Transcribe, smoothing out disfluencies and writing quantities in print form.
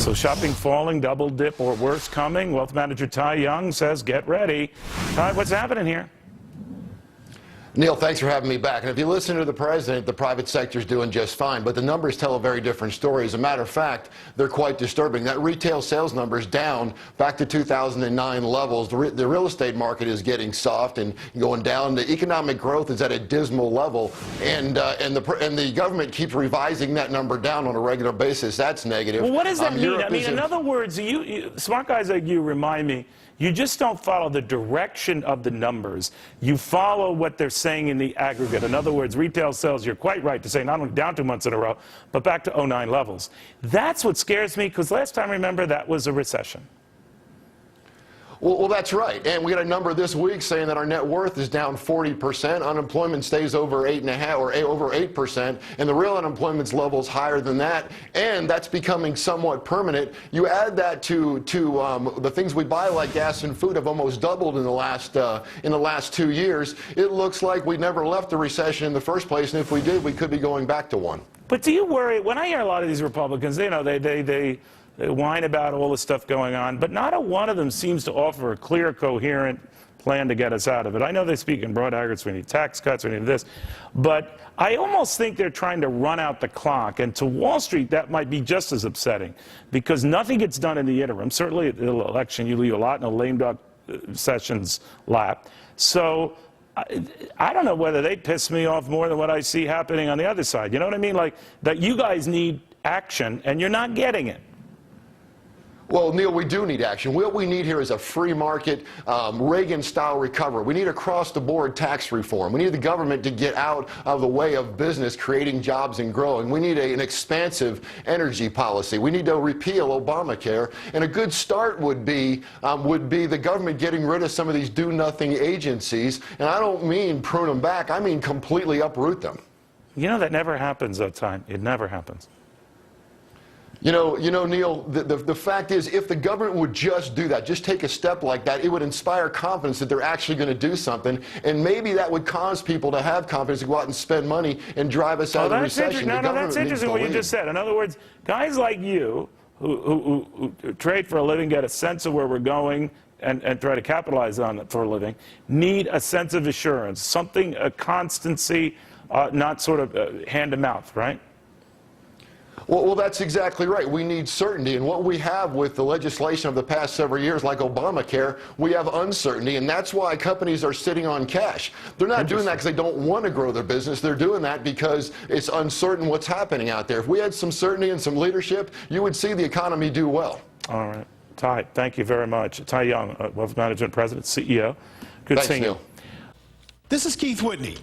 So shopping falling, double dip, or worse coming. Wealth manager Ty Young says, get ready. Ty, what's happening here? Neil, thanks for having me back. And if you listen to the president, the private sector is doing just fine. But the numbers tell a very different story. As a matter of fact, they're quite disturbing. That retail sales number is down back to 2009 levels. The real estate market is getting soft and going down. The economic growth is at a dismal level. And the government keeps revising that number down on a regular basis. That's negative. Well, what does that mean? I mean, in other words, you smart guys like you remind me, you just don't follow the direction of the numbers. You follow what they're saying in the aggregate. In other words, retail sales, you're quite right to say not only down 2 months in a row, but back to '09 levels. That's what scares me, because last time, remember, that was a recession. Well, that's right. And we got a number this week saying that our net worth is down 40%. Unemployment stays over 8.5 or over 8%. And the real unemployment level is higher than that. And that's becoming somewhat permanent. You add that to the things we buy, like gas and food, have almost doubled in the last 2 years. It looks like we never left a recession in the first place. And if we did, we could be going back to one. But do you worry, when I hear a lot of these Republicans, they whine about all the stuff going on, but not a one of them seems to offer a clear, coherent plan to get us out of it. I know they speak in broad aggregates, we need tax cuts, we need this, but I almost think they're trying to run out the clock, and to Wall Street that might be just as upsetting, because nothing gets done in the interim. Certainly at the election, you leave a lot in a lame duck Sessions' lap. So I don't know whether they piss me off more than what I see happening on the other side. You know what I mean? Like, that you guys need action, and you're not getting it. Well, Neil, we do need action. What we need here is a free market, Reagan-style recovery. We need across-the-board tax reform. We need the government to get out of the way of business, creating jobs and growing. We need an expansive energy policy. We need to repeal Obamacare. And a good start would be the government getting rid of some of these do-nothing agencies. And I don't mean prune them back. I mean completely uproot them. You know, that never happens, though, Ty. It never happens. You know, Neil, the fact is, if the government would just do that, just take a step like that, it would inspire confidence that they're actually going to do something, and maybe that would cause people to have confidence to go out and spend money and drive us out of the recession. No, that's interesting what you just said. In other words, guys like you who trade for a living, get a sense of where we're going, and try to capitalize on it for a living, need a sense of assurance, something, a constancy, not sort of hand to mouth, right? Well, that's exactly right. We need certainty, and what we have with the legislation of the past several years, like Obamacare, we have uncertainty, and that's why companies are sitting on cash. They're not doing that because they don't want to grow their business. They're doing that because it's uncertain what's happening out there. If we had some certainty and some leadership, you would see the economy do well. All right. Ty, thank you very much. Ty Young, Wealth Management President, CEO. Good seeing you. This is Keith Whitney.